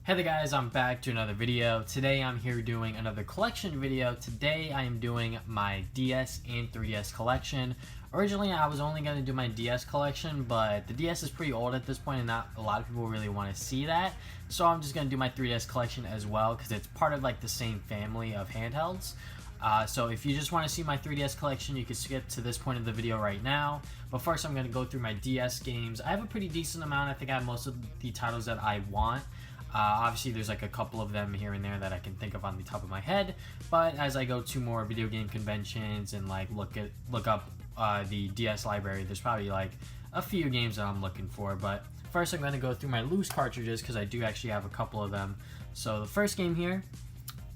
Hey there guys, I'm back to another video. Today I'm here doing another collection video. Today I am doing my DS and 3DS collection. Originally I was only going to do my DS collection, but the DS is pretty old at this point and not a lot of people really want to see that. So I'm just going to do my 3DS collection as well because it's part of like the same family of handhelds. So if you just want to see my 3DS collection, you can skip to this point of the video right now. But first I'm going to go through my DS games. I have a pretty decent amount. I think I have most of the titles that I want. Obviously there's like a couple of them here and there that I can think of on the top of my head, but as I go to more video game conventions and like look up the DS library, there's probably like a few games that I'm looking for. But first I'm going to go through my loose cartridges because I do actually have a couple of them. So the first game here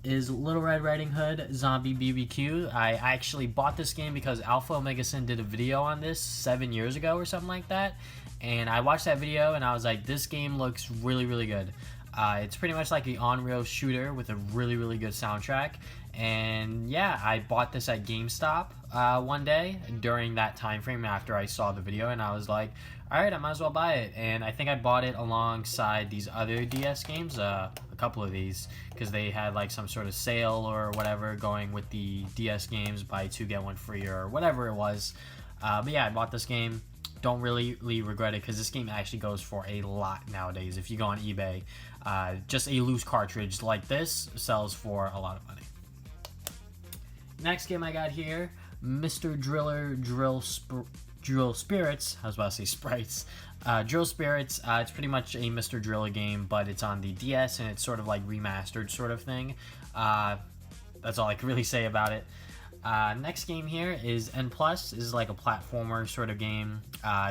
is Little Red Riding Hood Zombie BBQ. I actually bought this game because Alpha Omega Sin did a video on this 7 years ago or something like that, and I watched that video and I was like, this game looks really good. It's pretty much like an on-rail shooter with a really good soundtrack. And yeah, I bought this at GameStop one day during that time frame after I saw the video, and I was like, alright, I might as well buy it. And I think I bought it alongside these other DS games, a couple of these, because they had like some sort of sale or whatever going with the DS games, buy 2 get 1 free or whatever it was. But yeah, I bought this game. Don't really regret it because this game actually goes for a lot nowadays. If you go on eBay, just a loose cartridge like this sells for a lot of money. Next game I got here, Mr. Driller Drill Spirits. I was about to say Sprites. Drill Spirits. It's pretty much a Mr. Driller game, but it's on the DS and it's sort of like remastered sort of thing. That's all I can really say about it. Next game here is N+. This is like a platformer sort of game.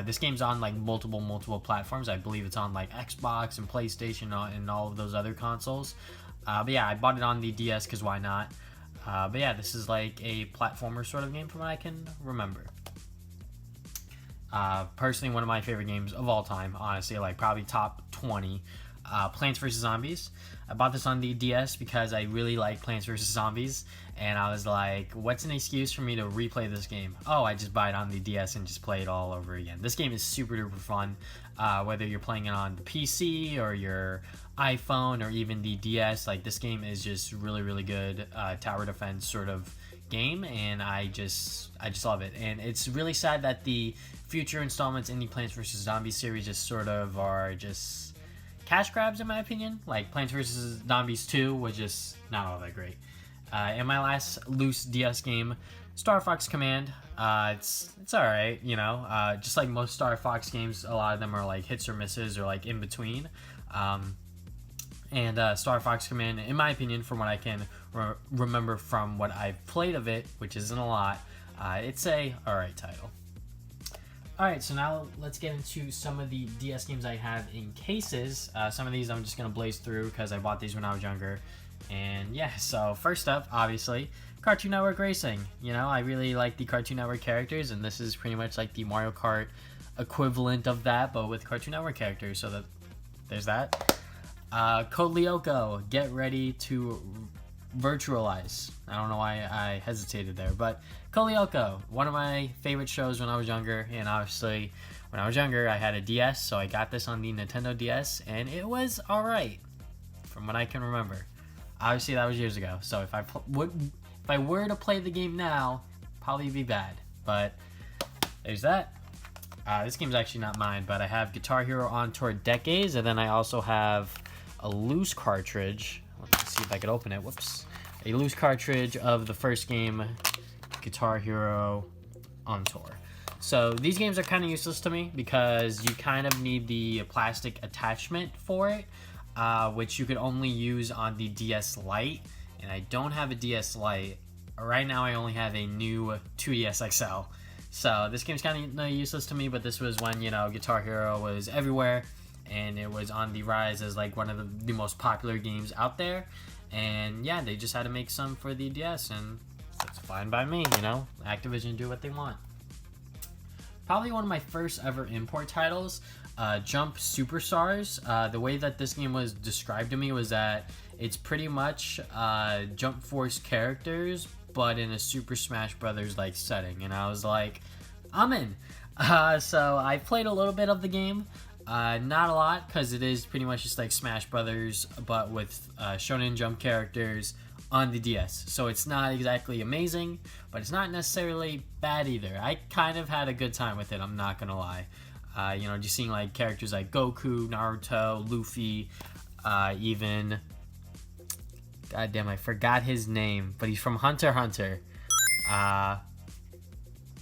This game's on like multiple platforms. I believe it's on like Xbox and PlayStation and all of those other consoles. But yeah, I bought it on the DS because why not? But yeah, this is like a platformer sort of game from what I can remember. Personally, one of my favorite games of all time, honestly, like probably top 20. Plants vs. Zombies. I bought this on the DS because I really like Plants vs. Zombies, and I was like, what's an excuse for me to replay this game? Oh, I just buy it on the DS and just play it all over again. This game is super duper fun, whether you're playing it on the PC or your iPhone or even the DS. Like, this game is just really good tower defense sort of game, and I just love it. And it's really sad that the future installments in the Plants vs. Zombies series just sort of are just cash grabs in my opinion. Like Plants vs. Zombies 2 was just not all that great. And my last loose DS game, Star Fox Command. It's alright, you know. Just like most Star Fox games, a lot of them are like hits or misses or like in between. And Star Fox Command, in my opinion, from what I can remember from what I've played of it, which isn't a lot, it's a alright title. Alright, so now let's get into some of the DS games I have in cases. Some of these I'm just going to blaze through because I bought these when I was younger. And yeah, so first up, obviously, Cartoon Network Racing. You know, I really like the Cartoon Network characters, and this is pretty much like the Mario Kart equivalent of that, but with Cartoon Network characters, so there's that. Code Lyoko, get ready to virtualize. I don't know why I hesitated there, but Code Lyoko, one of my favorite shows when I was younger, and obviously when I was younger I had a DS, so I got this on the Nintendo DS, and it was alright from what I can remember. Obviously that was years ago, so if I were to play the game now, probably be bad, but there's that. This game's actually not mine, but I have Guitar Hero On Tour Decades, and then I also have a loose cartridge. Let me see if I can open it. Whoops. A loose cartridge of the first game, Guitar Hero On Tour. So these games are kind of useless to me because you kind of need the plastic attachment for it, which you could only use on the DS Lite, and I don't have a DS Lite. Right now I only have a new 2DS XL. So this game's kind of useless to me, but this was when, you know, Guitar Hero was everywhere, and it was on the rise as like one of the most popular games out there. And yeah, they just had to make some for the DS, and it's fine by me, you know. Activision do what they want. Probably one of my first ever import titles, Jump Superstars. The way that this game was described to me was that it's pretty much Jump Force characters, but in a Super Smash Brothers like setting, and I was like, I'm in. So I played a little bit of the game. Not a lot, because it is pretty much just like Smash Brothers, but with Shonen Jump characters on the DS. So it's not exactly amazing, but it's not necessarily bad either. I kind of had a good time with it, I'm not gonna lie. Just seeing like characters like Goku, Naruto, Luffy, even... God damn, I forgot his name, but he's from Hunter x Hunter.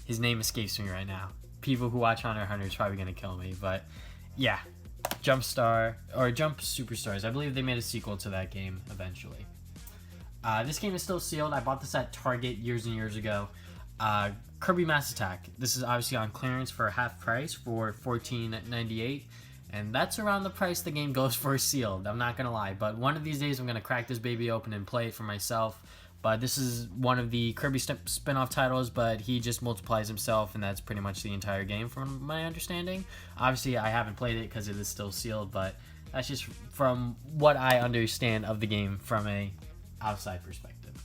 His name escapes me right now. People who watch Hunter x Hunter is probably gonna kill me, but yeah, Jump Superstars. I believe they made a sequel to that game eventually. This game is still sealed. I bought this at Target years and years ago. Kirby Mass Attack. This is obviously on clearance for half price for $14.98, and that's around the price the game goes for sealed. I'm not gonna lie, but one of these days I'm gonna crack this baby open and play it for myself. But this is one of the Kirby spin-off titles, but he just multiplies himself, and that's pretty much the entire game from my understanding. Obviously, I haven't played it because it is still sealed, but that's just from what I understand of the game from a outside perspective.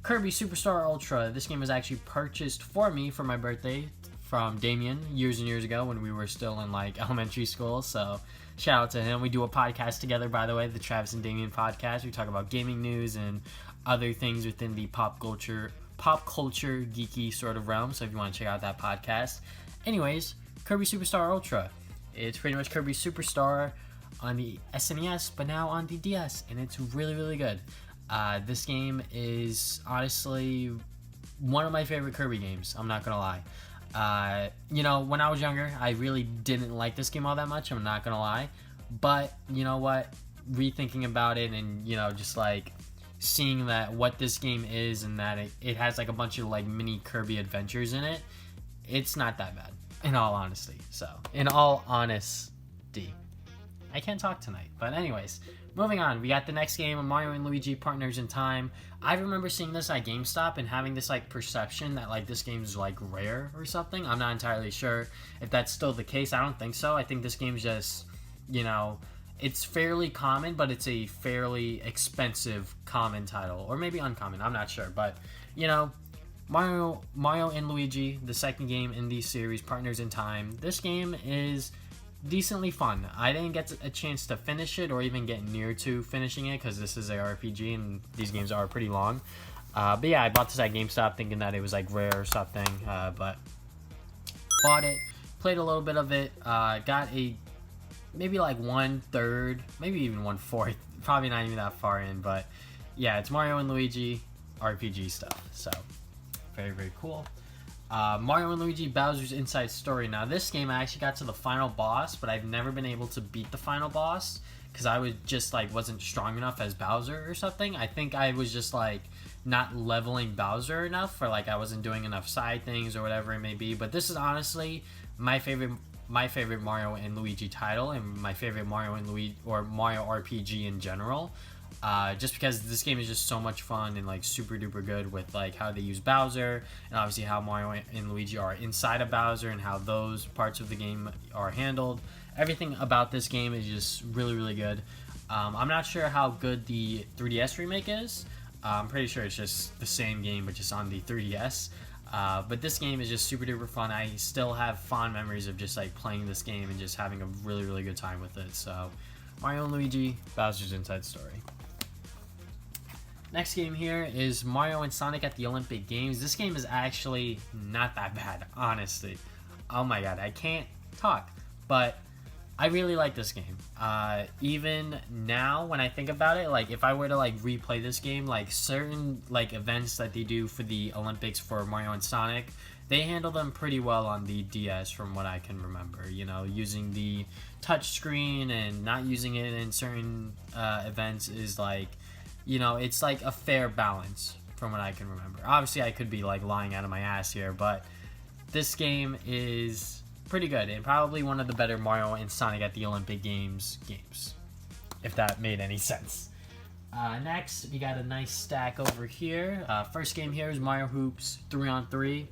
Kirby Superstar Ultra. This game was actually purchased for me for my birthday from Damien years and years ago when we were still in like elementary school, so shout out to him. We do a podcast together, by the way, the Travis and Damien podcast. We talk about gaming news and other things within the pop culture geeky sort of realm, so if you want to check out that podcast. Anyways, Kirby Superstar Ultra. It's pretty much Kirby Superstar on the SNES, but now on the DS, and it's really, really good. This game is honestly one of my favorite Kirby games, I'm not gonna lie. When I was younger, I really didn't like this game all that much, I'm not gonna lie. But, you know what, rethinking about it and, just like seeing that what this game is and that it has like a bunch of like mini Kirby adventures in it, it's not that bad, in all honesty. I can't talk tonight, but anyways, moving on, we got the next game, Mario and Luigi Partners in Time. I remember seeing this at GameStop and having this like perception that like this game is like rare or something. I'm not entirely sure if that's still the case. I don't think so. I think this game's just, it's fairly common, but it's a fairly expensive common title, or maybe uncommon, I'm not sure. But Mario and Luigi, the second game in the series, Partners in Time. This game is decently fun. I didn't get a chance to finish it or even get near to finishing it because this is a RPG and these games are pretty long. But yeah, I bought this at GameStop thinking that it was like rare or something, but bought it, played a little bit of it, got a maybe like 1/3, maybe even 1/4, probably not even that far in, but yeah, it's Mario and Luigi RPG stuff, so very, very cool. Mario and Luigi Bowser's Inside Story. Now this game I actually got to the final boss, but I've never been able to beat the final boss because I was just like wasn't strong enough as Bowser or something. I think I was just like not leveling Bowser enough, or like I wasn't doing enough side things or whatever it may be. But this is honestly my favorite Mario and Luigi title, and my favorite Mario and Luigi or Mario RPG in general. Just because this game is just so much fun and like super duper good with like how they use Bowser, and obviously how Mario and Luigi are inside of Bowser and how those parts of the game are handled. Everything about this game is just really, really good. I'm not sure how good the 3DS remake is. I'm pretty sure it's just the same game but just on the 3DS. But this game is just super duper fun. I still have fond memories of just like playing this game and just having a really, really good time with it. So Mario and Luigi Bowser's Inside Story. Next game here is Mario and Sonic at the Olympic Games. This game is actually not that bad, honestly. Oh my god, I can't talk, but I really like this game. Even now, when I think about it, like if I were to like replay this game, like certain like events that they do for the Olympics for Mario and Sonic, they handle them pretty well on the DS from what I can remember. Using the touch screen and not using it in certain events is like, it's like a fair balance from what I can remember. Obviously, I could be like lying out of my ass here, but this game is pretty good and probably one of the better Mario and Sonic at the Olympic games, if that made any sense. Next, we got a nice stack over here. First game here is Mario Hoops 3-on-3.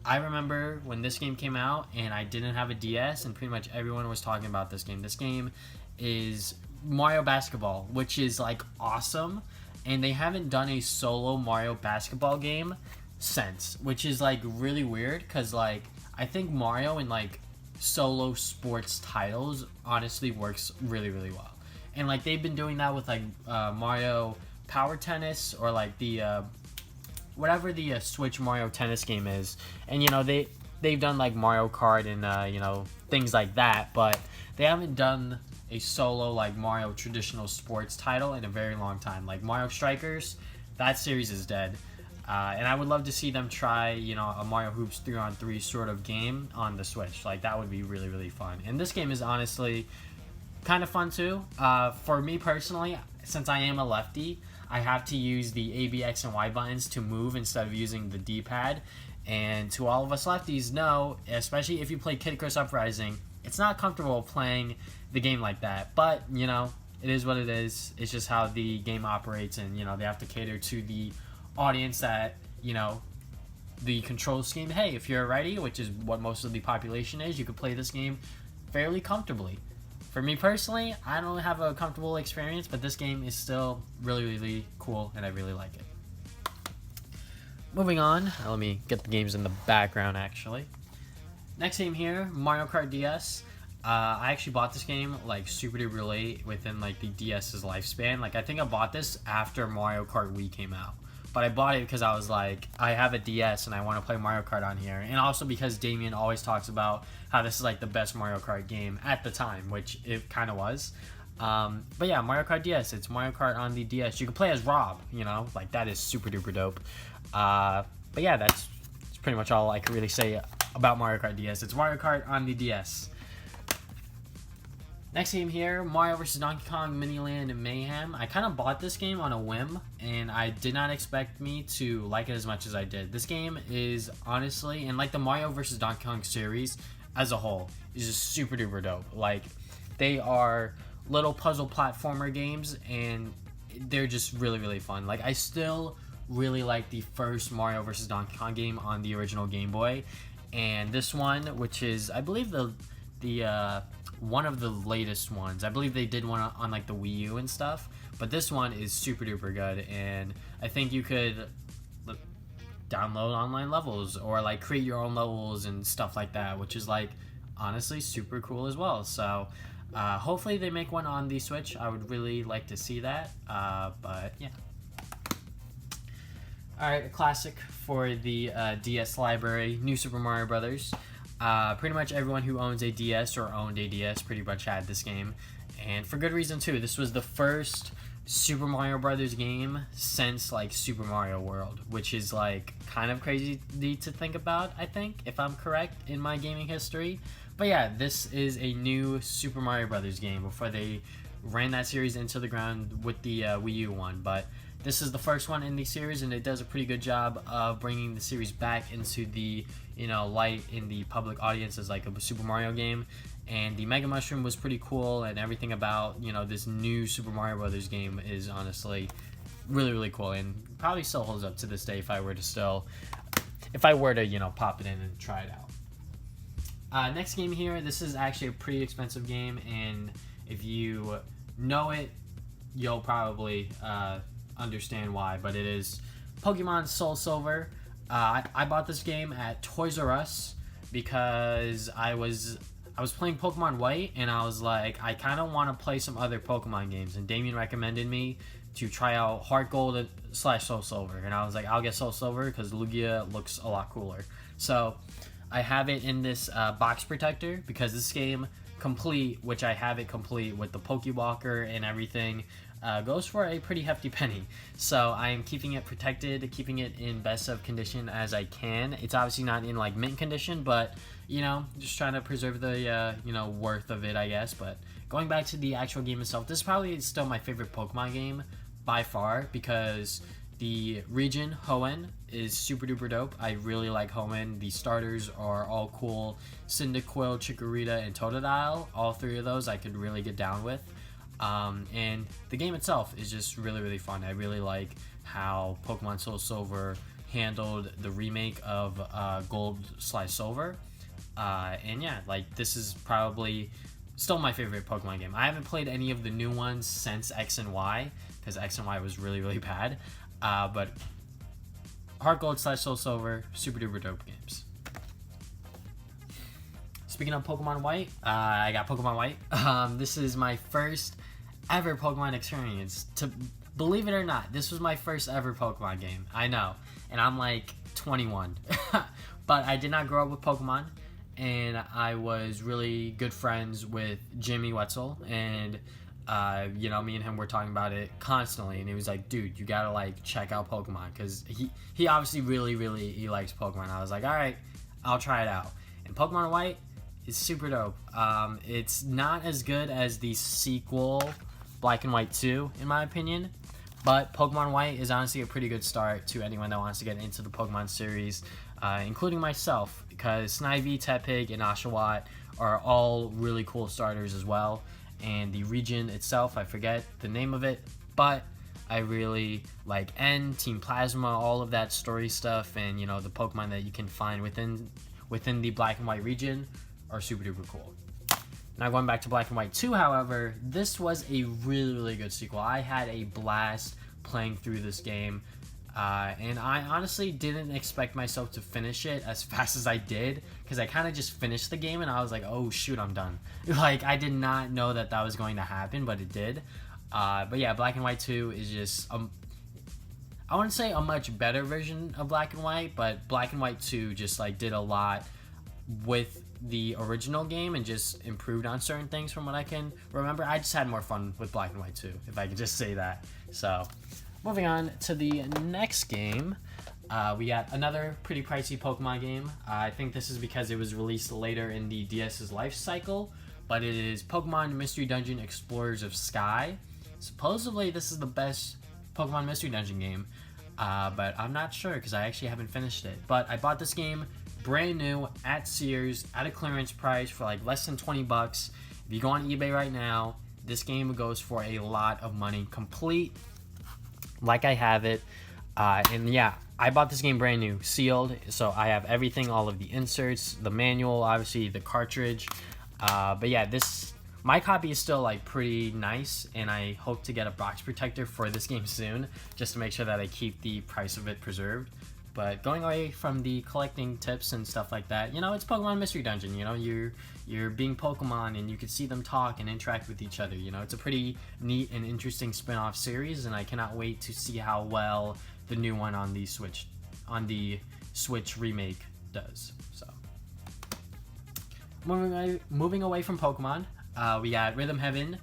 I remember when this game came out and I didn't have a DS and pretty much everyone was talking about this game. This game is Mario Basketball, which is like awesome. And they haven't done a solo Mario basketball game since, which is like really weird because like I think Mario in like solo sports titles honestly works really, really well. And like they've been doing that with like Mario Power Tennis, or like the whatever the Switch Mario Tennis game is. And you know, they've done like Mario Kart and you know, things like that, but they haven't done a solo like Mario traditional sports title in a very long time. Like Mario Strikers, that series is dead. And I would love to see them try, you know, a Mario Hoops 3-on-3 sort of game on the Switch. Like, that would be really, really fun. And this game is honestly kind of fun, too. For me personally, since I am a lefty, I have to use the A, B, X, and Y buttons to move instead of using the D-pad. And to all of us lefties know, especially if you play Kid Icarus Uprising, it's not comfortable playing the game like that. But, you know, it is what it is. It's just how the game operates, and, you know, they have to cater to the audience that, you know, the control scheme. Hey, if you're a righty, which is what most of the population is, you could play this game fairly comfortably. For me personally, I don't have a comfortable experience, but this game is still really, really cool, and I really like it. Moving on, let me get the games in the background actually. Next game here, Mario Kart DS. I actually bought this game like super duper late within like the DS's lifespan. Like I think I bought this after Mario Kart Wii came out. But I bought it because I was like, I have a DS and I want to play Mario Kart on here. And also because Damien always talks about how this is like the best Mario Kart game at the time, which it kind of was. But yeah, Mario Kart DS. It's Mario Kart on the DS. You can play as Rob, you know, like that is super duper dope. But yeah, that's pretty much all I can really say about Mario Kart DS. It's Mario Kart on the DS. Next game here, Mario vs. Donkey Kong Mini Land Mayhem. I kind of bought this game on a whim, and I did not expect me to like it as much as I did. This game is honestly, and like the Mario vs. Donkey Kong series as a whole, is just super duper dope. Like, they are little puzzle platformer games, and they're just really, really fun. Like, I still really like the first Mario vs. Donkey Kong game on the original Game Boy, and this one, which is, I believe, the one of the latest ones. I believe they did one on like the Wii U and stuff, but this one is super duper good, and I think you could download online levels or like create your own levels and stuff like that, which is like honestly super cool as well. So hopefully they make one on the Switch. I would really like to see that, but yeah. Alright, a classic for the DS library, New Super Mario Brothers. Pretty much everyone who owns a DS or owned a DS pretty much had this game, and for good reason too. This was the first Super Mario Brothers game since like Super Mario World, which is like kind of crazy to think about, I think, if I'm correct in my gaming history. But yeah, this is a new Super Mario Brothers game before they ran that series into the ground with the Wii U one. But this is the first one in the series, and it does a pretty good job of bringing the series back into the, you know, light in the public audience as like a Super Mario game. And the Mega Mushroom was pretty cool, and everything about, you know, this new Super Mario Brothers game is honestly really, really cool, and probably still holds up to this day if I were to, you know, pop it in and try it out. Next game here, this is actually a pretty expensive game, and if you know it, you'll probably understand why, but it is Pokemon Soul Silver. I bought this game at Toys R Us because I was playing Pokemon White, and I was like, I kind of want to play some other Pokemon games, and Damien recommended me to try out Heart Gold / Soul Silver, and I was like, I'll get Soul Silver because Lugia looks a lot cooler. So I have it in this box protector because this game complete, which I have it complete with the Pokewalker and everything, goes for a pretty hefty penny. So I am keeping it protected, keeping it in best of condition as I can. It's obviously not in like mint condition, but you know, just trying to preserve the you know, worth of it, I guess. But going back to the actual game itself, this is probably still my favorite Pokemon game by far because the region Hoenn is super duper dope. I really like Hoenn. The starters are all cool. Cyndaquil, Chikorita, and Totodile. All three of those I could really get down with. And the game itself is just really, really fun. I really like how Pokemon Soul Silver handled the remake of Gold / Silver. And yeah, like this is probably still my favorite Pokemon game. I haven't played any of the new ones since X and Y because X and Y was really, really bad. But Heart Gold / Soul Silver, super duper dope games. Speaking of Pokemon White, I got Pokemon White. This is my first ever Pokemon experience. To believe it or not, this was my first ever Pokemon game. I know, and I'm like 21, but I did not grow up with Pokemon, and I was really good friends with Jimmy Wetzel, and you know, me and him were talking about it constantly, and he was like, dude, you gotta like check out Pokemon, because he obviously really he likes Pokemon. I was like, all right, I'll try it out. And Pokemon White is super dope. It's not as good as the sequel Black and White 2 in my opinion, but Pokemon White is honestly a pretty good start to anyone that wants to get into the Pokemon series, including myself, because Snivy, Tepig, and Oshawott are all really cool starters as well. And the region itself, I forget the name of it, but I really like Team Plasma, all of that story stuff, and you know, the Pokemon that you can find within the Black and White region are super duper cool. Now going back to Black and White 2, however, this was a really good sequel. I had a blast playing through this game, and I honestly didn't expect myself to finish it as fast as I did, because I kind of just finished the game and I was like, oh shoot, I'm done. Like, I did not know that was going to happen, but it did. But yeah, Black and White 2 is just I wouldn't say a much better version of Black and White, but Black and White 2 just like did a lot with the original game and just improved on certain things from what I can remember. I just had more fun with Black and White 2, if I could just say that. So moving on to the next game, we got another pretty pricey Pokemon game. I think this is because it was released later in the DS's life cycle, but it is Pokemon Mystery Dungeon Explorers of Sky. Supposedly this is the best Pokemon Mystery Dungeon game, but I'm not sure because I actually haven't finished it. But I bought this game brand new at Sears at a clearance price for like less than 20 bucks. If you go on eBay right now, this game goes for a lot of money, complete like I have it. And yeah, I bought this game brand new, sealed, so I have everything, all of the inserts, the manual, obviously the cartridge. But yeah, my copy is still like pretty nice, and I hope to get a box protector for this game soon, just to make sure that I keep the price of it preserved. But going away from the collecting tips and stuff like that, you know, it's Pokemon Mystery Dungeon. You know, you're being Pokemon and you can see them talk and interact with each other. You know, it's a pretty neat and interesting spin-off series, and I cannot wait to see how well the new one on the Switch remake does. So moving away from Pokemon, we got Rhythm Heaven.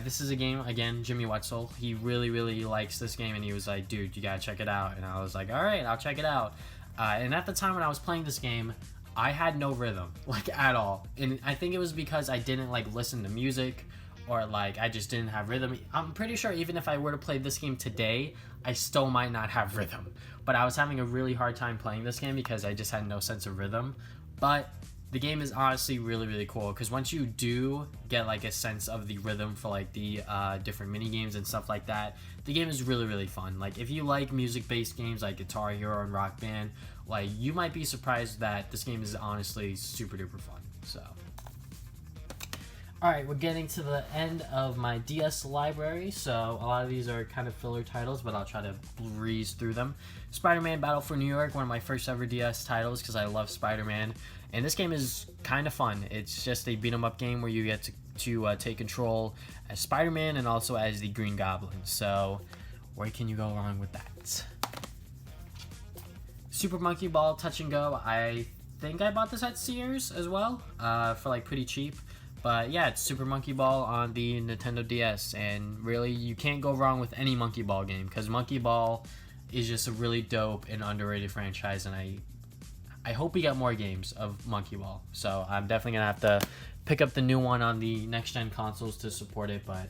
This is a game, again, Jimmy Wetzel, he really likes this game, and he was like, dude, you gotta check it out. And I was like, alright, I'll check it out. And at the time when I was playing this game, I had no rhythm, like, at all. And I think it was because I didn't like listen to music, or like I just didn't have rhythm. I'm pretty sure even if I were to play this game today, I still might not have rhythm. But I was having a really hard time playing this game because I just had no sense of rhythm. But the game is honestly really cool, because once you do get like a sense of the rhythm for like the different mini games and stuff like that, the game is really fun. Like, if you like music-based games like Guitar Hero and Rock Band, like, you might be surprised that this game is honestly super duper fun. So alright, we're getting to the end of my DS library, so a lot of these are kind of filler titles, but I'll try to breeze through them. Spider-Man Battle for New York, one of my first ever DS titles, because I love Spider-Man. And this game is kind of fun. It's just a beat-em-up game where you get to take control as Spider-Man and also as the Green Goblin. So where can you go wrong with that? Super Monkey Ball Touch and Go. I think I bought this at Sears as well, for like pretty cheap. But yeah, it's Super Monkey Ball on the Nintendo DS, and really you can't go wrong with any Monkey Ball game, because Monkey Ball is just a really dope and underrated franchise, and I hope we get more games of Monkey Ball. So I'm definitely gonna have to pick up the new one on the next-gen consoles to support it. But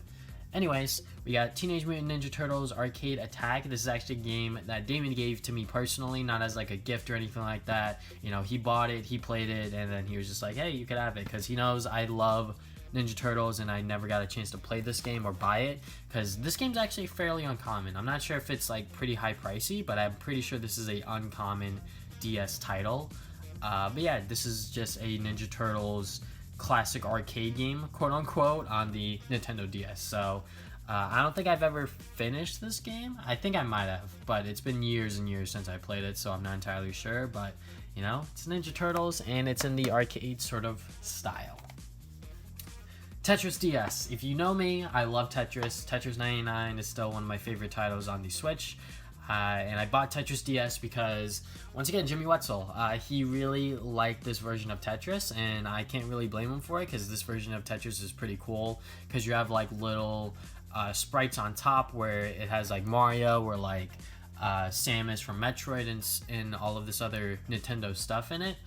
anyways, we got Teenage Mutant Ninja Turtles Arcade Attack. This is actually a game that Damon gave to me personally, not as like a gift or anything like that. You know, he bought it, he played it, and then he was just like, hey, you could have it, because he knows I love Ninja Turtles and I never got a chance to play this game or buy it, because this game's actually fairly uncommon. I'm not sure if it's like pretty high pricey, but I'm pretty sure this is a uncommon DS title. But yeah, this is just a Ninja Turtles classic arcade game, quote unquote, on the Nintendo DS. So I don't think I've ever finished this game. I think I might have, but it's been years and years since I played it, so I'm not entirely sure. But, you know, it's Ninja Turtles, and it's in the arcade sort of style. Tetris DS. If you know me, I love Tetris. Tetris 99 is still one of my favorite titles on the Switch. And I bought Tetris DS because, once again, Jimmy Wetzel, he really liked this version of Tetris, and I can't really blame him for it because this version of Tetris is pretty cool because you have like little sprites on top where it has like Mario or like Samus from Metroid and all of this other Nintendo stuff in it.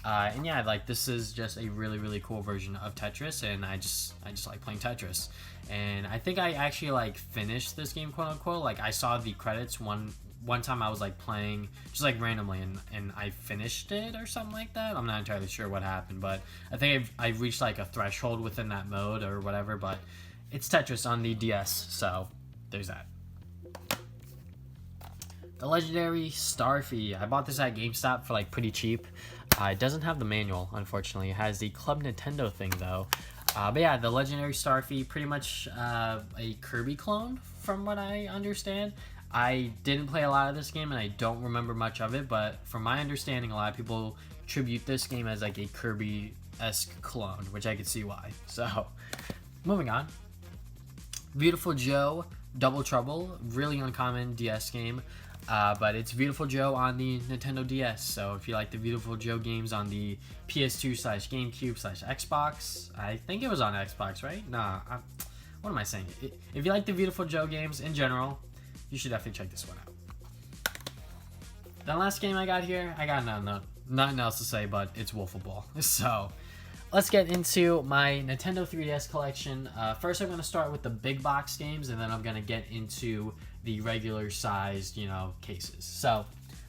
And yeah, like this is just a really cool version of Tetris, and I just like playing Tetris. And I think I actually like finished this game, quote unquote. Like I saw the credits one time I was like playing just like randomly, and I finished it or something like that. I'm not entirely sure what happened, but I think I've reached like a threshold within that mode or whatever. But it's Tetris on the DS, so there's that. The legendary Starfy. I bought this at GameStop for like pretty cheap. It doesn't have the manual, unfortunately. It has the Club Nintendo thing though. But yeah, the legendary Starfy, pretty much a Kirby clone from what I understand. I didn't play a lot of this game and I don't remember much of it, but from my understanding, a lot of people attribute this game as like a Kirby-esque clone, which I could see why. So, moving on. Beautiful Joe, Double Trouble, really uncommon DS game. But it's Beautiful Joe on the Nintendo DS, so if you like the Beautiful Joe games on the PS2/GameCube/Xbox, I think it was on Xbox, right? Nah, what am I saying? If you like the Beautiful Joe games in general, you should definitely check this one out. The last game I got here, I got nothing else to say, but it's Wiffle Ball. So, let's get into my Nintendo 3DS collection. First, I'm going to start with the big box games, and then I'm going to get into the regular sized, cases. So,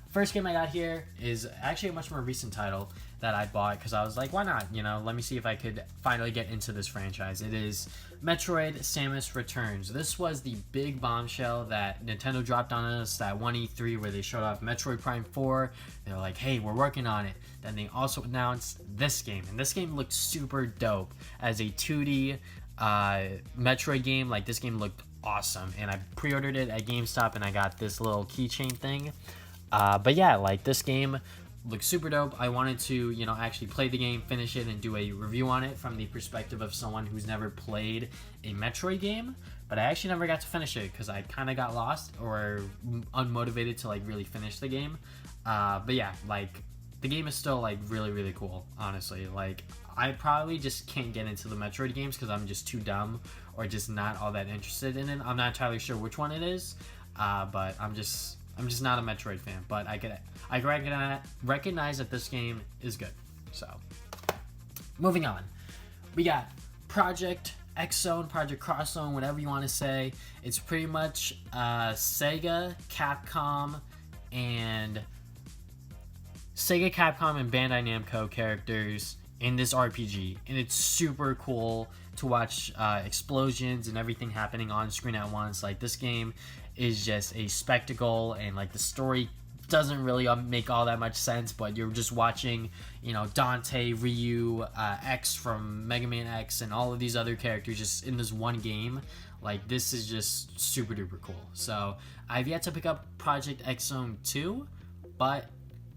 first game I got here is actually a much more recent title that I bought because I was like, why not? Let me see if I could finally get into this franchise. It is Metroid Samus Returns. This was the big bombshell that Nintendo dropped on us, that one E3 where they showed off Metroid Prime 4. They were like, hey, we're working on it. Then they also announced this game, and this game looked super dope as a 2D Metroid game. Like, this game looked awesome, and I pre-ordered it at GameStop, and I got this little keychain thing. But yeah, like, this game looks super dope. I wanted to, actually play the game, finish it, and do a review on it from the perspective of someone who's never played a Metroid game. But I actually never got to finish it because I kind of got lost or unmotivated to like really finish the game. But yeah, like, the game is still like really cool, honestly. Like, I probably just can't get into the Metroid games because I'm just too dumb or just not all that interested in it. I'm not entirely sure which one it is, but I'm just not a Metroid fan. But I recognize that this game is good. So, moving on, we got Project X Zone, Project Cross Zone, whatever you want to say. It's pretty much Sega, Capcom, and Bandai Namco characters in this RPG, and it's super cool to watch explosions and everything happening on screen at once. Like, this game is just a spectacle, and like the story doesn't really make all that much sense, but you're just watching, Dante, Ryu, X from Mega Man X, and all of these other characters just in this one game. Like, this is just super duper cool. So I've yet to pick up Project X Zone 2, but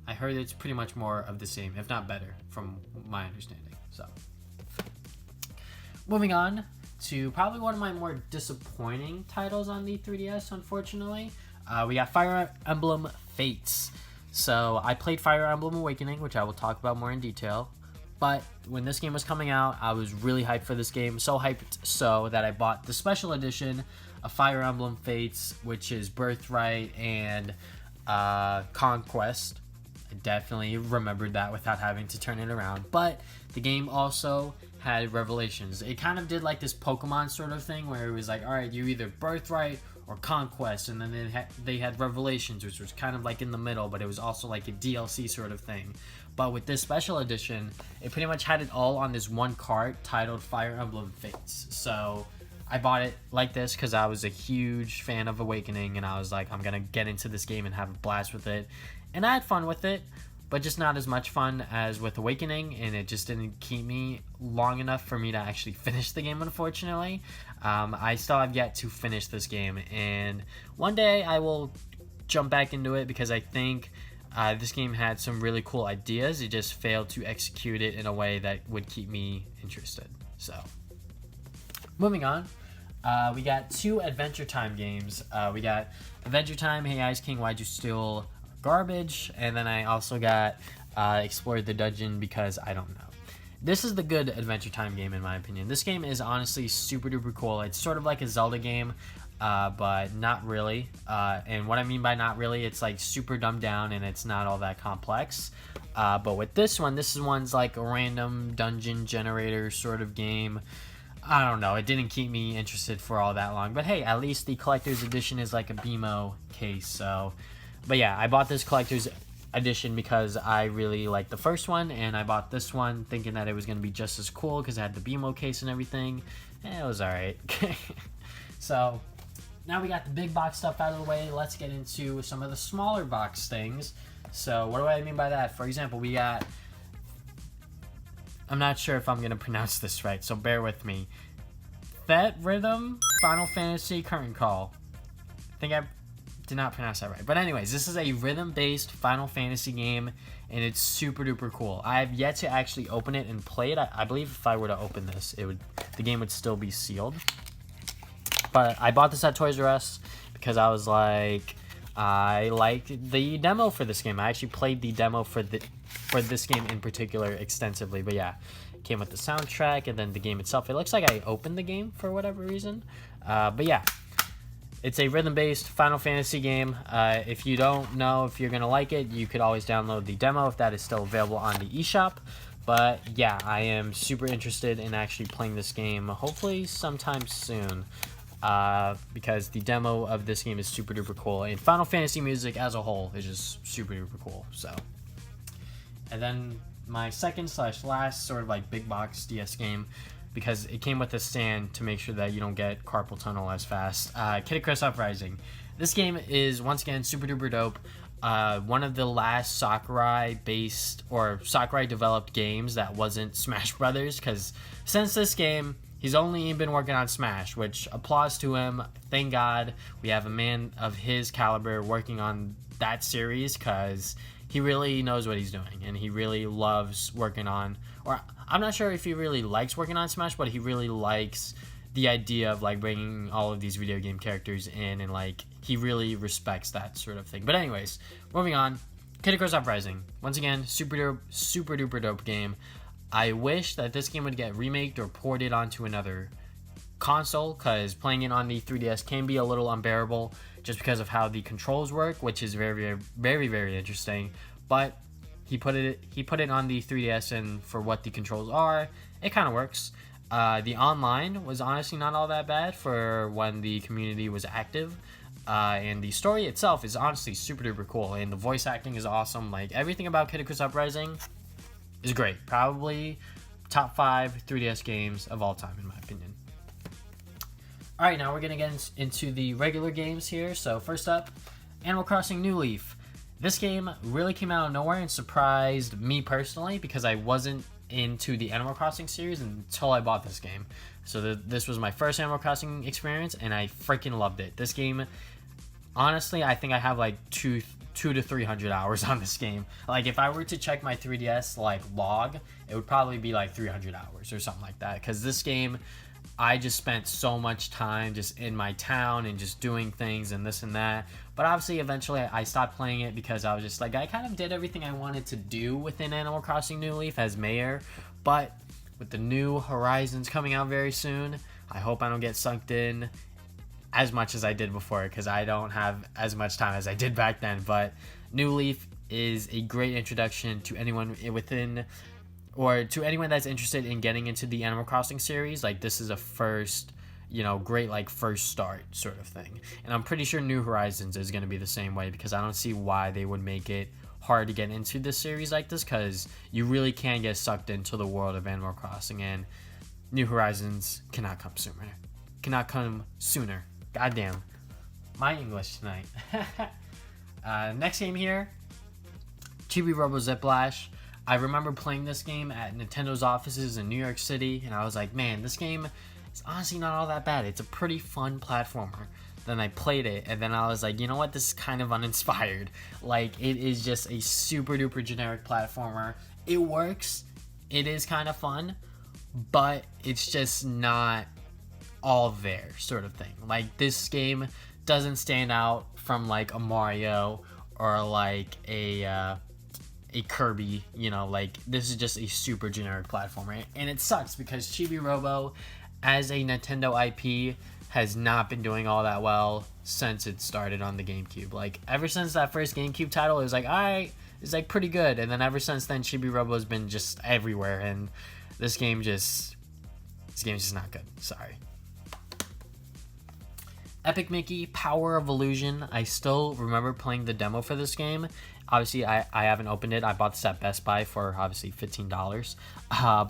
I heard it's pretty much more of the same, if not better, from my understanding. So, moving on to probably one of my more disappointing titles on the 3DS, unfortunately. We got Fire Emblem Fates. So, I played Fire Emblem Awakening, which I will talk about more in detail. But when this game was coming out, I was really hyped for this game. So hyped so that I bought the special edition of Fire Emblem Fates, which is Birthright and Conquest. I definitely remembered that without having to turn it around. But the game also had Revelations. It kind of did like this Pokemon sort of thing where it was like, all right, you're either Birthright or Conquest, and then they had Revelations, which was kind of like in the middle, but it was also like a DLC sort of thing. But with this special edition, it pretty much had it all on this one cart titled Fire Emblem Fates. So I bought it like this because I was a huge fan of Awakening, and I was like, I'm gonna get into this game and have a blast with it. And I had fun with it, but just not as much fun as with Awakening, and it just didn't keep me long enough for me to actually finish the game, unfortunately. I still have yet to finish this game, and one day I will jump back into it because I think this game had some really cool ideas. It just failed to execute it in a way that would keep me interested. So, moving on. We got 2 Adventure Time games. We got Adventure Time, Hey Ice King, Why'd You Steal Garbage? And then I also got Explored the Dungeon Because I Don't Know. This is the good Adventure Time game in my opinion. This game is honestly super duper cool. It's sort of like a Zelda game, but not really. And what I mean by not really, it's like super dumbed down and it's not all that complex. But with this one's like a random dungeon generator sort of game. I don't know, it didn't keep me interested for all that long, but hey, at least the collector's edition is like a BMO case. So, but yeah, I bought this collector's edition because I really liked the first one, and I bought this one thinking that it was going to be just as cool because it had the BMO case and everything. It was alright. So now we got the big box stuff out of the way. Let's get into some of the smaller box things. So what do I mean by that? For example, we got, I'm not sure if I'm going to pronounce this right, so bear with me. TETRIS Final Fantasy Curtain Call. I think I did not pronounce that right. But anyways, this is a rhythm-based Final Fantasy game, and it's super duper cool. I have yet to actually open it and play it. I believe if I were to open this, the game would still be sealed. But I bought this at Toys R Us because I was like, I liked the demo for this game. I actually played the demo for this game in particular extensively. But yeah, it came with the soundtrack and then the game itself. It looks like I opened the game for whatever reason. But yeah, it's a rhythm-based Final Fantasy game. If you don't know if you're going to like it, you could always download the demo if that is still available on the eShop. But yeah, I am super interested in actually playing this game, hopefully sometime soon. Because the demo of this game is super duper cool, and Final Fantasy music as a whole is just super duper cool. So, and then my second / last sort of like big box DS game, because it came with a stand to make sure that you don't get carpal tunnel as fast. Kid Icarus Uprising. This game is once again super duper dope. One of the last Sakurai based or Sakurai developed games that wasn't Smash Brothers, because since this game, he's only been working on Smash, which applause to him. Thank God we have a man of his caliber working on that series, because he really knows what he's doing, and he really loves working on, or I'm not sure if he really likes working on Smash, but he really likes the idea of like bringing all of these video game characters in, and like he really respects that sort of thing. But anyways, moving on. Kid Icarus Uprising. Once again, super duper dope game. I wish that this game would get remaked or ported onto another console, because playing it on the 3DS can be a little unbearable just because of how the controls work, which is very interesting. But he put it on the 3DS, and for what the controls are, it kind of works. The online was honestly not all that bad for when the community was active. And the story itself is honestly super duper cool, and the voice acting is awesome. Like, everything about Kid Icarus Uprising is great. Probably top 5 3DS games of all time, in my opinion. Alright, now we're going to get into the regular games here. So first up, Animal Crossing New Leaf. This game really came out of nowhere and surprised me personally, because I wasn't into the Animal Crossing series until I bought this game. So this was my first Animal Crossing experience, and I freaking loved it. This game, honestly, I think I have like 200 to 300 hours on this game. Like, if I were to check my 3DS like log, it would probably be like 300 hours or something like that, because this game, I just spent so much time just in my town and just doing things and this and that. But obviously eventually I stopped playing it because I was just like, I kind of did everything I wanted to do within Animal Crossing New Leaf as mayor. But with the new Horizons coming out very soon, I hope I don't get sucked in as much as I did before, because I don't have as much time as I did back then. But New Leaf is a great introduction to anyone within, or to anyone that's interested in getting into the Animal Crossing series. Like, this is a first, great like first start sort of thing. And I'm pretty sure New Horizons is going to be the same way, because I don't see why they would make it hard to get into this series like this, because you really can get sucked into the world of Animal Crossing, and New Horizons cannot come sooner. Goddamn, my English tonight. Next game here, Chibi Robo ZIPLASH. I remember playing this game at Nintendo's offices in New York City, and I was like, man, this game is honestly not all that bad. It's a pretty fun platformer. Then I played it, and then I was like, you know what, this is kind of uninspired. Like, it is just a super duper generic platformer. It works, it is kind of fun, but it's just not all there sort of thing. Like, this game doesn't stand out from like a Mario or like a Kirby, you know. Like, this is just a super generic platformer, and it sucks because Chibi Robo as a Nintendo IP has not been doing all that well since it started on the GameCube. Like, ever since that first GameCube title, it was like, alright, it's like pretty good, and then ever since then Chibi Robo has been just everywhere, and this game's just not good. Sorry. Epic Mickey, Power of Illusion. I still remember playing the demo for this game. Obviously, I haven't opened it. I bought this at Best Buy for obviously $15.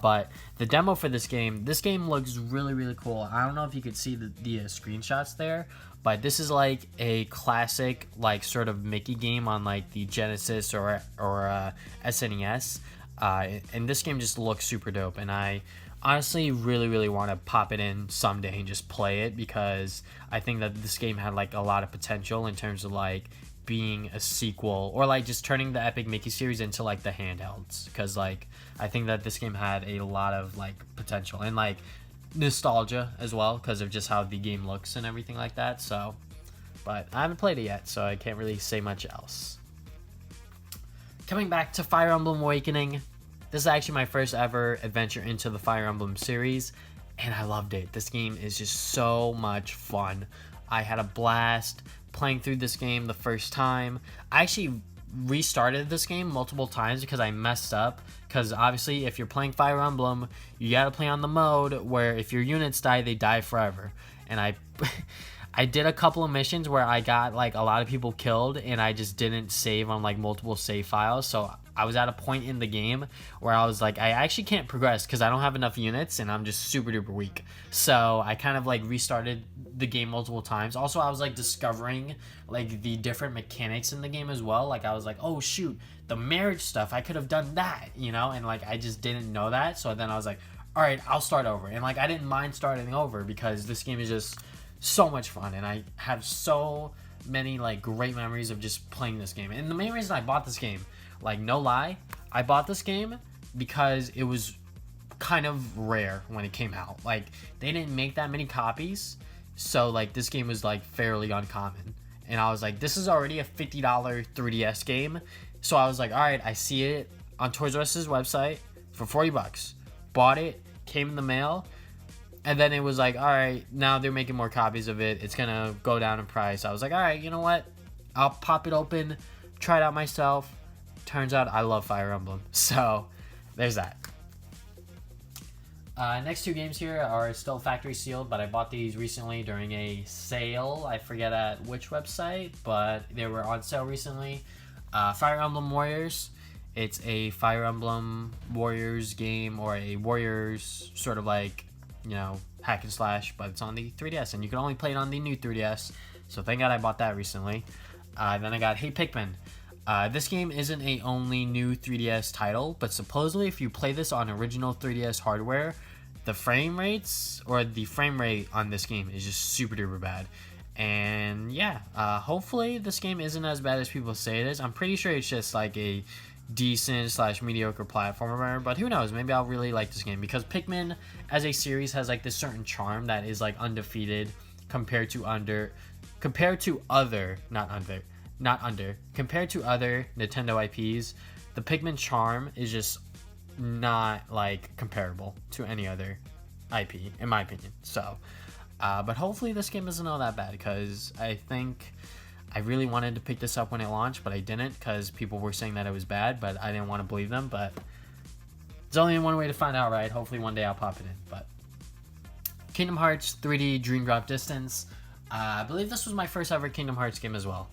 But the demo for this game looks really, really cool. I don't know if you could see the screenshots there, but this is like a classic, like, sort of Mickey game on like the Genesis or SNES. And this game just looks super dope, and I honestly really want to pop it in someday and just play it, because I think that this game had like a lot of potential in terms of like being a sequel, or like just turning the Epic Mickey series into like the handhelds, because like I think that this game had a lot of like potential and like nostalgia as well because of just how the game looks and everything like that. So, but I haven't played it yet, so I can't really say much else. Coming back to Fire Emblem Awakening, this is actually my first ever adventure into the Fire Emblem series, and I loved it. This game is just so much fun. I had a blast playing through this game the first time. I actually restarted this game multiple times because I messed up, because obviously if you're playing Fire Emblem, you gotta play on the mode where if your units die, they die forever. And I did a couple of missions where I got like a lot of people killed, and I just didn't save on like multiple save files, so I was at a point in the game where I was like, I actually can't progress because I don't have enough units and I'm just super duper weak. So I kind of like restarted the game multiple times. Also, I was like discovering like the different mechanics in the game as well. Like, I was like, oh shoot, the marriage stuff, I could have done that, you know, and like I just didn't know that. So then I was like, all right, I'll start over. And like I didn't mind starting over because this game is just so much fun, and I have so many like great memories of just playing this game. And the main reason I bought this game, like, no lie, I bought this game because it was kind of rare when it came out. Like, they didn't make that many copies, so like this game was like fairly uncommon. And I was like, this is already a $50 3DS game. So I was like, all right, I see it on Toys R Us's website for 40 bucks. Bought it, came in the mail, and then it was like, all right, now they're making more copies of it. It's gonna go down in price. I was like, all right, you know what? I'll pop it open, try it out myself. Turns out I love Fire Emblem. So there's that. Next two games here are still factory sealed, but I bought these recently during a sale. I forget at which website, but they were on sale recently. Fire Emblem Warriors. It's a Fire Emblem Warriors game, or a Warriors sort of like, you know, hack and slash, but it's on the 3DS, and you can only play it on the new 3DS. So thank God I bought that recently. Then I got Hey Pikmin. This game isn't a only new 3DS title, but supposedly if you play this on original 3DS hardware, the frame rate on this game is just super duper bad. And yeah, hopefully this game isn't as bad as people say it is. I'm pretty sure it's just like a decent / mediocre platformer, but who knows, maybe I'll really like this game, because Pikmin as a series has like this certain charm that is like undefeated compared to other Nintendo IPs. The Pikmin charm is just not like comparable to any other IP, in my opinion. So but hopefully this game isn't all that bad, because I think I really wanted to pick this up when it launched, but I didn't, because people were saying that it was bad, but I didn't want to believe them. But there's only one way to find out, right? Hopefully one day I'll pop it in. But Kingdom Hearts 3D Dream Drop Distance. I believe this was my first ever Kingdom Hearts game as well,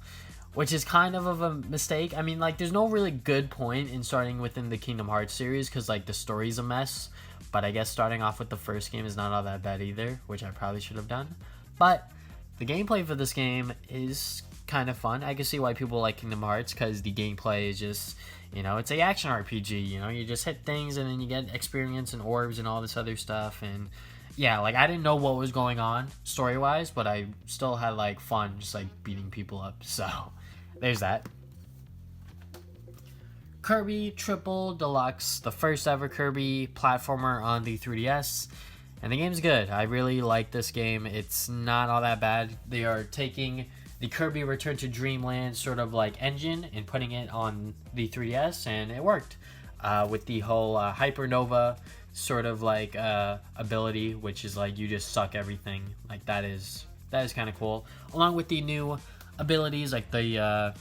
which is kind of a mistake. I mean, like, there's no really good point in starting within the Kingdom Hearts series, because like the story's a mess. But I guess starting off with the first game is not all that bad either, which I probably should have done. But the gameplay for this game is kind of fun. I can see why people like Kingdom Hearts, because the gameplay is just, you know, it's a action RPG. You know, you just hit things and then you get experience and orbs and all this other stuff. And yeah, like I didn't know what was going on story wise, but I still had like fun just like beating people up. So there's that. Kirby Triple Deluxe, the first ever Kirby platformer on the 3DS. And the game's good. I really like this game. It's not all that bad. They are taking the Kirby Return to Dreamland sort of like engine and putting it on the 3DS, and it worked. With the whole Hypernova sort of like ability, which is like you just suck everything. Like that is kind of cool. Along with the new abilities like the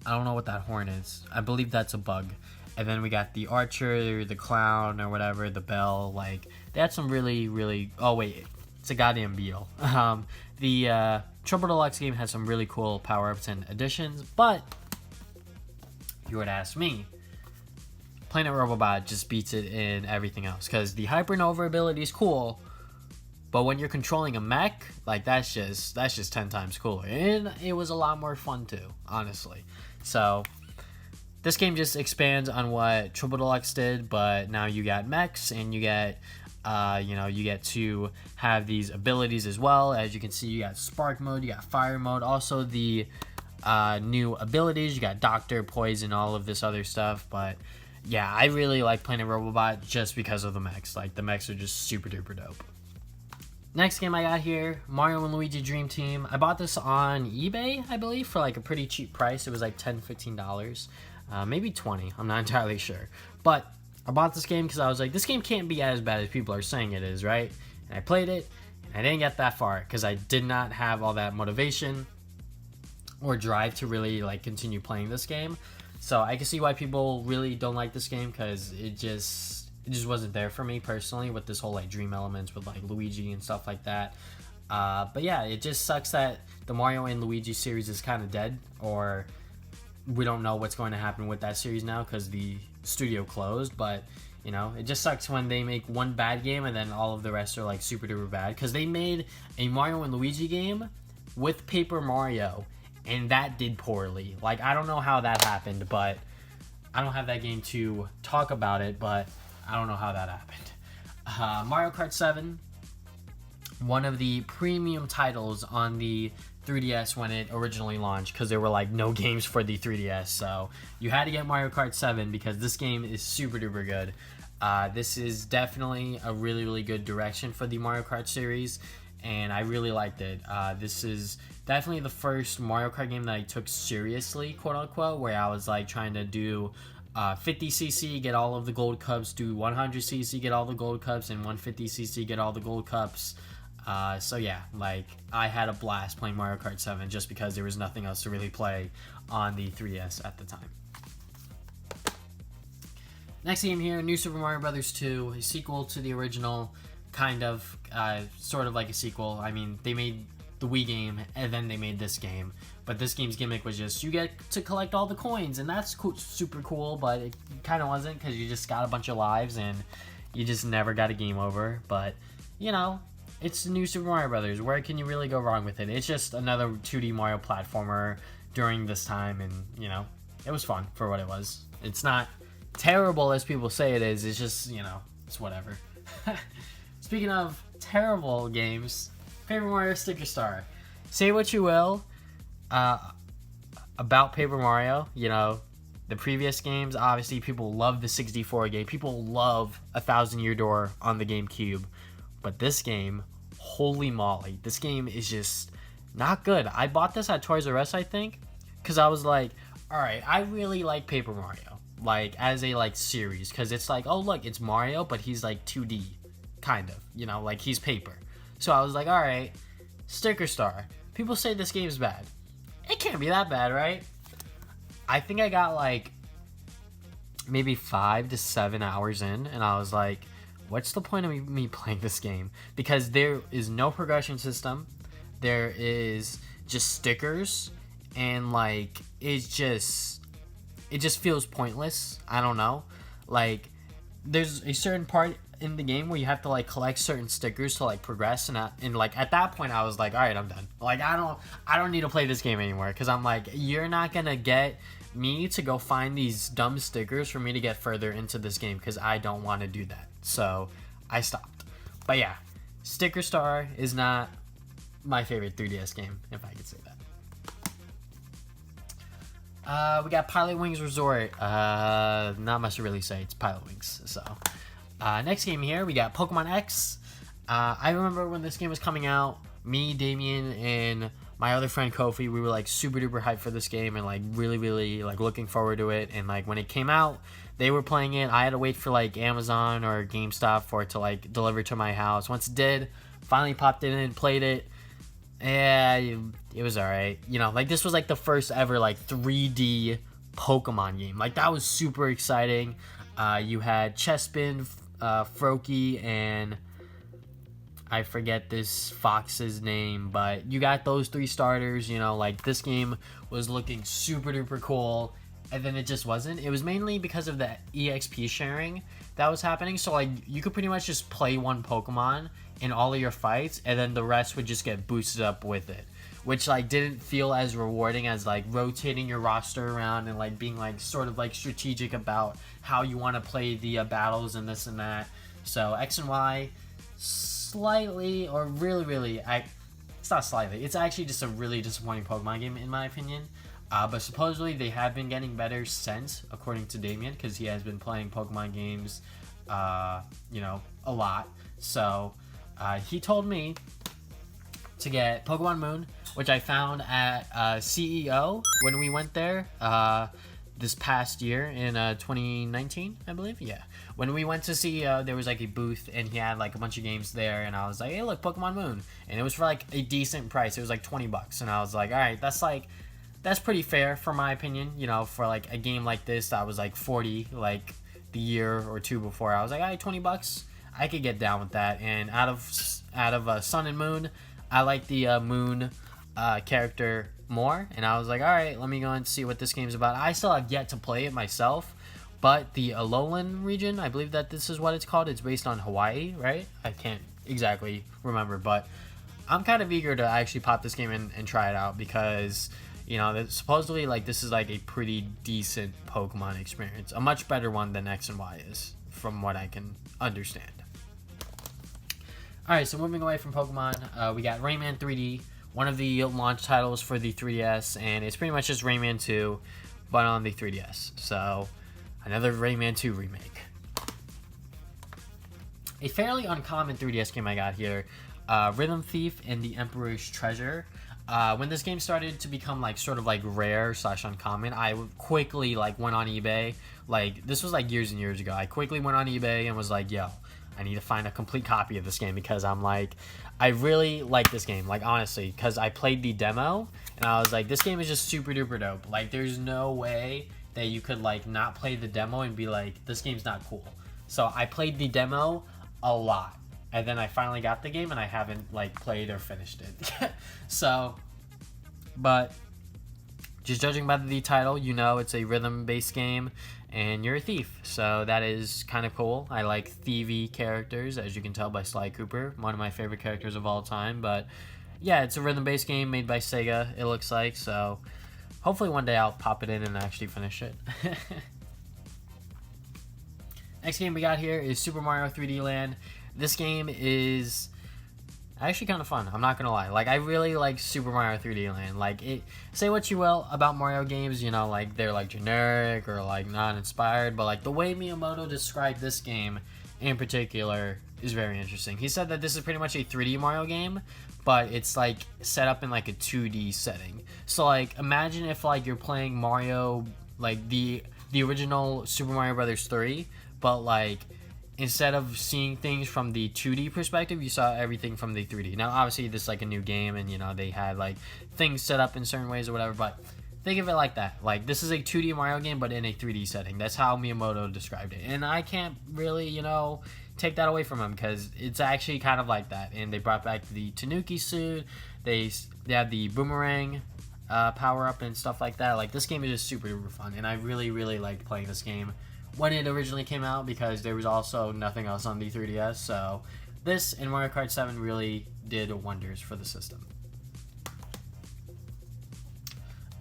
I don't know what that horn is. I believe that's a bug. And then we got the archer, the clown, or whatever, the bell. Like, they had some really... Oh, wait. It's a goddamn beetle. The Triple Deluxe game has some really cool power-ups and additions. But, if you were to ask me, Planet Robobot just beats it in everything else. Because the Hypernova ability is cool. But when you're controlling a mech, like, that's just 10 times cooler. And it was a lot more fun, too, honestly. So, this game just expands on what Triple Deluxe did, but now you got mechs, and you get, you get to have these abilities as well. As you can see, you got Spark Mode, you got Fire Mode, also the new abilities. You got Doctor, Poison, all of this other stuff, but yeah, I really like Planet Robobot just because of the mechs. Like, the mechs are just super duper dope. Next game I got here, Mario and Luigi Dream Team. I bought this on eBay, I believe, for like a pretty cheap price. It was like $10-15, maybe 20. I'm not entirely sure. But I bought this game because I was like, this game can't be as bad as people are saying it is, right? And I played it, and I didn't get that far because I did not have all that motivation or drive to really like continue playing this game. So I can see why people really don't like this game, because it just wasn't there for me personally with this whole like dream elements with like Luigi and stuff like that. But yeah, it just sucks that the Mario and Luigi series is kind of dead, or we don't know what's going to happen with that series now because the studio closed. But you know, it just sucks when they make one bad game and then all of the rest are like super duper bad, because they made a Mario and Luigi game with Paper Mario and that did poorly. Like, I don't know how that happened, but I don't have that game to talk about it, but I don't know how that happened. Mario Kart 7, one of the premium titles on the 3DS when it originally launched, because there were like no games for the 3DS, so you had to get Mario Kart 7 because this game is super duper good. This is definitely a really good direction for the Mario Kart series, and I really liked it. This is definitely the first Mario Kart game that I took seriously, quote unquote, where I was like trying to do 50cc, get all of the gold cups, do 100cc, get all the gold cups, and 150cc, get all the gold cups. So yeah, like, I had a blast playing Mario Kart 7 just because there was nothing else to really play on the 3DS at the time. Next game here, New Super Mario Bros. 2, a sequel to the original, kind of, sort of like a sequel. I mean, they made the Wii game, and then they made this game. But this game's gimmick was just, you get to collect all the coins, and that's cool, super cool, but it kind of wasn't, because you just got a bunch of lives, and you just never got a game over. But, you know, it's the New Super Mario Bros. Where can you really go wrong with it? It's just another 2D Mario platformer during this time, and, you know, it was fun for what it was. It's not terrible as people say it is, it's just, you know, it's whatever. Speaking of terrible games, Paper Mario Sticker Star. Say what you will about Paper Mario, you know, the previous games, obviously people love the 64 game, people love 1,000 Year Door on the GameCube, but this game, holy moly, this game is just not good. I bought this at Toys R Us, I think, because I was like, alright, I really like Paper Mario, like, as a, like, series, because it's like, oh, look, it's Mario, but he's, like, 2D, kind of, you know, like, he's paper. So I was like, alright, Sticker Star. People say this game's bad. It can't be that bad, right? I think I got, like, maybe 5 to 7 hours in, and I was like, what's the point of me playing this game? Because there is no progression system. There is just stickers, and, like, it just feels pointless. I don't know. Like, there's a certain part in the game where you have to like collect certain stickers to like progress, and like at that point I was like, all right, I'm done. Like I don't need to play this game anymore, because I'm like, you're not gonna get me to go find these dumb stickers for me to get further into this game, because I don't want to do that. So I stopped. But yeah, Sticker Star is not my favorite 3DS game, if I could say that. We got Pilot Wings Resort. Not much to really say. It's Pilot Wings. So, next game here, we got Pokemon X. I remember when this game was coming out, me, Damien, and my other friend Kofi, we were like super duper hyped for this game and like really like looking forward to it. And like when it came out, they were playing it. I had to wait for like Amazon or GameStop for it to like deliver to my house. Once it did, finally popped it in, played it. Yeah, it was alright. You know, like this was like the first ever like 3D Pokemon game. Like that was super exciting. You had Chespin, Froakie, and I forget this fox's name, but you got those 3 starters. You know, like this game was looking super duper cool, and then it just wasn't. It was mainly because of the EXP sharing that was happening. So like you could pretty much just play one Pokemon in all of your fights, and then the rest would just get boosted up with it, which like didn't feel as rewarding as like rotating your roster around and like being like sort of like strategic about how you want to play the battles and this and that. So X and Y, slightly, or really, it's not slightly, it's actually just a really disappointing Pokemon game in my opinion. But supposedly they have been getting better since, according to Damien, because he has been playing Pokemon games, you know, a lot. So he told me to get Pokemon Moon, which I found at CEO when we went there this past year in 2019, I believe. Yeah, when we went to CEO, there was like a booth and he had like a bunch of games there, and I was like, hey, look, Pokemon Moon, and it was for like a decent price. It was like $20, and I was like, all right, that's pretty fair for my opinion. You know, for like a game like this that was like 40 like the year or two before, I was like, all right, $20. I could get down with that. And out of Sun and Moon, I like the Moon character more, and I was like, all right, let me go and see what this game's about. I still have yet to play it myself, but the Alolan region, I believe that this is what it's called. It's based on Hawaii, right? I can't exactly remember, but I'm kind of eager to actually pop this game in and try it out, because you know, supposedly like this is like a pretty decent Pokemon experience, a much better one than X and Y is, from what I can understand. Alright, so moving away from Pokemon, we got Rayman 3D, one of the launch titles for the 3DS, and it's pretty much just Rayman 2, but on the 3DS. So, another Rayman 2 remake. A fairly uncommon 3DS game I got here, Rhythm Thief and the Emperor's Treasure. When this game started to become like sort of like rare / uncommon, I quickly like went on eBay. Like this was like years and years ago. I quickly went on eBay and was like, yo, I need to find a complete copy of this game, because I'm like, I really like this game, like honestly, because I played the demo and I was like, this game is just super duper dope. Like there's no way that you could like not play the demo and be like, this game's not cool. So I played the demo a lot, and then I finally got the game and I haven't like played or finished it. So, but just judging by the title, you know it's a rhythm based game and you're a thief, so that is kind of cool. I like thievy characters, as you can tell by Sly Cooper, one of my favorite characters of all time. But yeah, it's a rhythm based game made by Sega, it looks like, so hopefully one day I'll pop it in and actually finish it. Next game we got here is Super Mario 3D Land. This game is actually kind of fun, I'm not gonna lie. Like, I really like Super Mario 3D Land. Like, it, say what you will about Mario games, you know, like they're like generic or like not inspired, but like the way Miyamoto described this game in particular is very interesting. He said that this is pretty much a 3D Mario game, but it's like set up in like a 2D setting. So like imagine if like you're playing Mario, like the original Super Mario Brothers 3, but like instead of seeing things from the 2D perspective, you saw everything from the 3D. Now, obviously, this is like a new game, and you know they had like things set up in certain ways or whatever. But think of it like that. Like this is a 2D Mario game, but in a 3D setting. That's how Miyamoto described it, and I can't really, you know, take that away from him, because it's actually kind of like that. And they brought back the Tanuki suit. They had the boomerang power up and stuff like that. Like this game is just super duper fun, and I really like playing this game when it originally came out, because there was also nothing else on the 3DS. So this and Mario Kart 7 really did wonders for the system.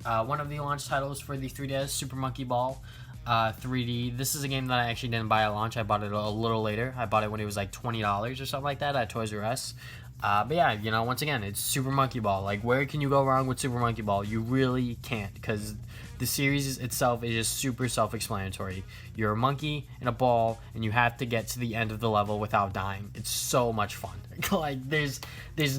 One of the launch titles for the 3DS, Super Monkey Ball 3D. This is a game that I actually didn't buy at launch. I bought it a little later. I bought it when it was like $20 or something like that at Toys R Us. But yeah, you know, once again, it's Super Monkey Ball. Like, where can you go wrong with Super Monkey Ball? You really can't, because the series itself is just super self-explanatory. You're a monkey in a ball, and you have to get to the end of the level without dying. It's so much fun. Like, there's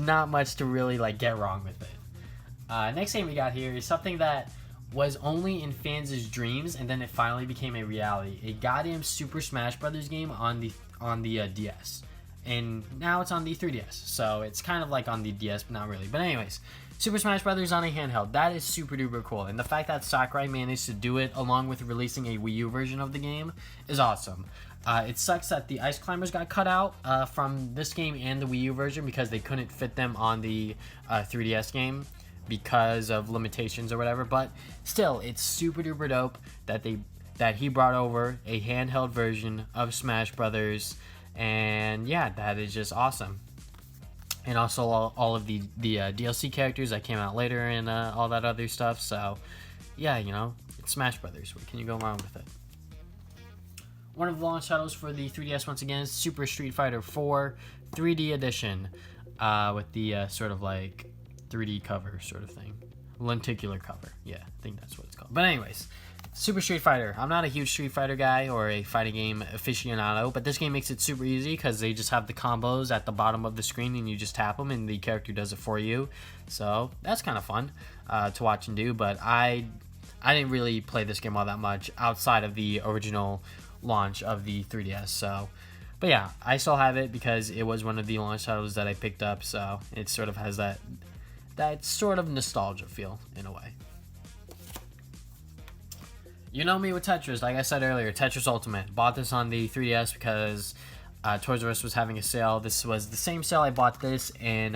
not much to really, like, get wrong with it. Next game we got here is something that was only in fans' dreams, and then it finally became a reality. A goddamn Super Smash Brothers game on the DS. And now it's on the 3DS, so it's kind of like on the DS, but not really. But anyways, Super Smash Brothers on a handheld, that is super duper cool. And the fact that Sakurai managed to do it along with releasing a Wii U version of the game is awesome. It sucks that the Ice Climbers got cut out from this game and the Wii U version, because they couldn't fit them on the 3DS game because of limitations or whatever. But still, it's super duper dope that he brought over a handheld version of Smash Brothers. And yeah, that is just awesome. And also all of the DLC characters that came out later and all that other stuff. So yeah, you know, it's Smash Brothers. What can you go wrong with it? One of the launch titles for the 3DS once again is Super Street Fighter 4 3D Edition, with the sort of like 3D cover sort of thing. Lenticular cover. Yeah, I think that's what it's called. But anyways, Super Street Fighter. I'm not a huge Street Fighter guy or a fighting game aficionado, but this game makes it super easy because they just have the combos at the bottom of the screen and you just tap them and the character does it for you. So that's kind of fun to watch and do, but I didn't really play this game all that much outside of the original launch of the 3DS. So, but yeah, I still have it because it was one of the launch titles that I picked up, so it sort of has that sort of nostalgia feel in a way. You know me with Tetris, like I said earlier, Tetris Ultimate. Bought this on the 3DS because Toys R Us was having a sale. This was the same sale I bought this in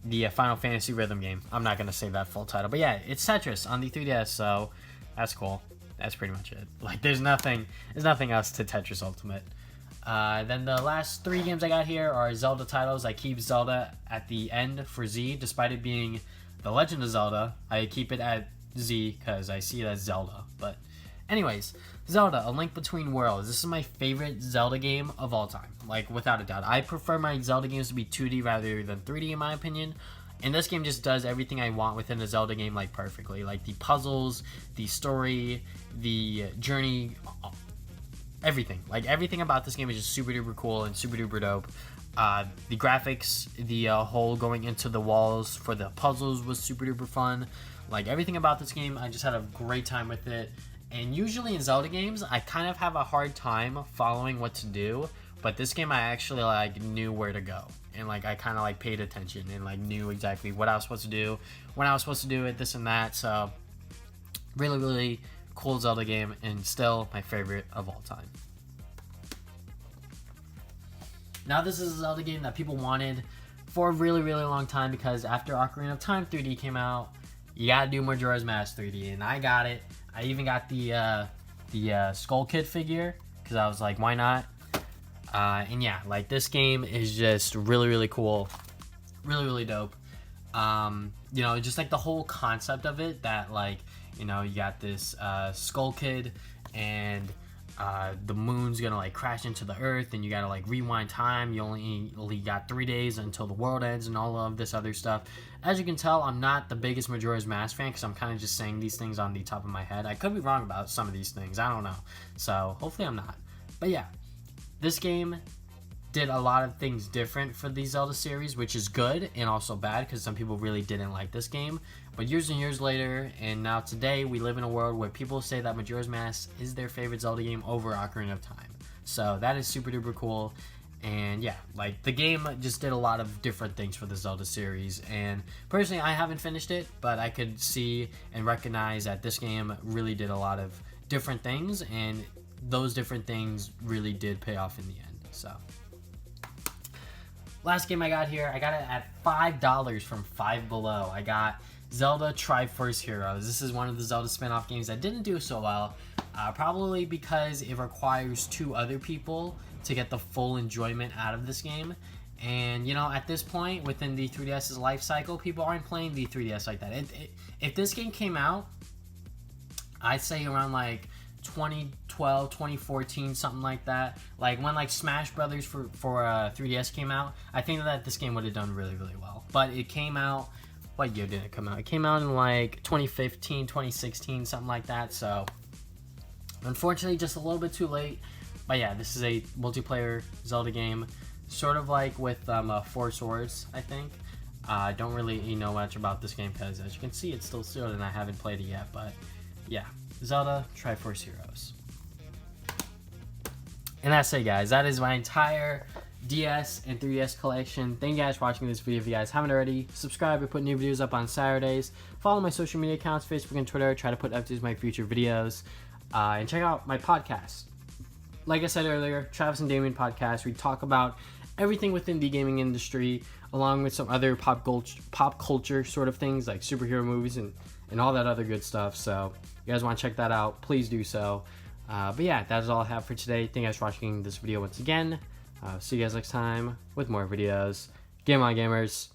the Final Fantasy Rhythm game. I'm not going to say that full title, but yeah, it's Tetris on the 3DS, so that's cool. That's pretty much it. Like, there's nothing else to Tetris Ultimate. Then the last 3 games I got here are Zelda titles. I keep Zelda at the end for Z, despite it being The Legend of Zelda. I keep it at Z because I see it as Zelda. But anyways, Zelda, A Link Between Worlds. This is my favorite Zelda game of all time, like without a doubt. I prefer my Zelda games to be 2D rather than 3D in my opinion, and this game just does everything I want within a Zelda game, like perfectly. Like the puzzles, the story, the journey, everything. Like everything about this game is just super duper cool and super duper dope. The graphics, the whole going into the walls for the puzzles was super duper fun. Like everything about this game, I just had a great time with it. And usually in Zelda games, I kind of have a hard time following what to do, but this game I actually like knew where to go, and like I kind of like paid attention and like knew exactly what I was supposed to do, when I was supposed to do it, this and that. So really, really cool Zelda game, and still my favorite of all time. Now this is a Zelda game that people wanted for a really, really long time, because after Ocarina of Time 3D came out, you gotta do Majora's Mask 3D, and I got it. I even got the Skull Kid figure, because I was like, why not? And yeah, like this game is just really, really cool, really, really dope. You know, just like the whole concept of it, that like, you know, you got this Skull Kid, and the moon's gonna like crash into the earth, and you gotta like rewind time. You only got 3 days until the world ends, and all of this other stuff. As you can tell, I'm not the biggest Majora's Mask fan, because I'm kind of just saying these things on the top of my head. I could be wrong about some of these things, I don't know, so hopefully I'm not. But yeah, this game did a lot of things different for the Zelda series, which is good and also bad, because some people really didn't like this game. But years and years later, and now today, we live in a world where people say that Majora's Mask is their favorite Zelda game over Ocarina of Time. So that is super duper cool. And yeah, like the game just did a lot of different things for the Zelda series. And personally, I haven't finished it, but I could see and recognize that this game really did a lot of different things, and those different things really did pay off in the end. So last game I got here, I got it at $5 from Five Below. I got Zelda Triforce Heroes. This is one of the Zelda spin-off games that didn't do so well, probably because it requires 2 other people to get the full enjoyment out of this game. And, you know, at this point, within the 3DS's life cycle, people aren't playing the 3DS like that. If this game came out, I'd say around like 2012, 2014, something like that. Like when like Smash Brothers for 3DS came out, I think that this game would have done really, really well. But it came out, what year did it come out? It came out in like 2015, 2016, something like that. So unfortunately, just a little bit too late. But yeah, this is a multiplayer Zelda game, sort of like with Four Swords, I think. I don't really know much about this game because, as you can see, it's still sealed and I haven't played it yet. But yeah, Zelda Triforce Heroes. And that's it, guys. That is my entire DS and 3DS collection. Thank you guys for watching this video. If you guys haven't already, subscribe. I put new videos up on Saturdays. Follow my social media accounts, Facebook and Twitter. Try to put updates to my future videos. And check out my podcast. Like I said earlier, Travis and Damien podcast. We talk about everything within the gaming industry, along with some other pop culture sort of things like superhero movies and all that other good stuff. So if you guys want to check that out, please do so. But yeah, that is all I have for today. Thank you guys for watching this video once again. See you guys next time with more videos. Game on, gamers.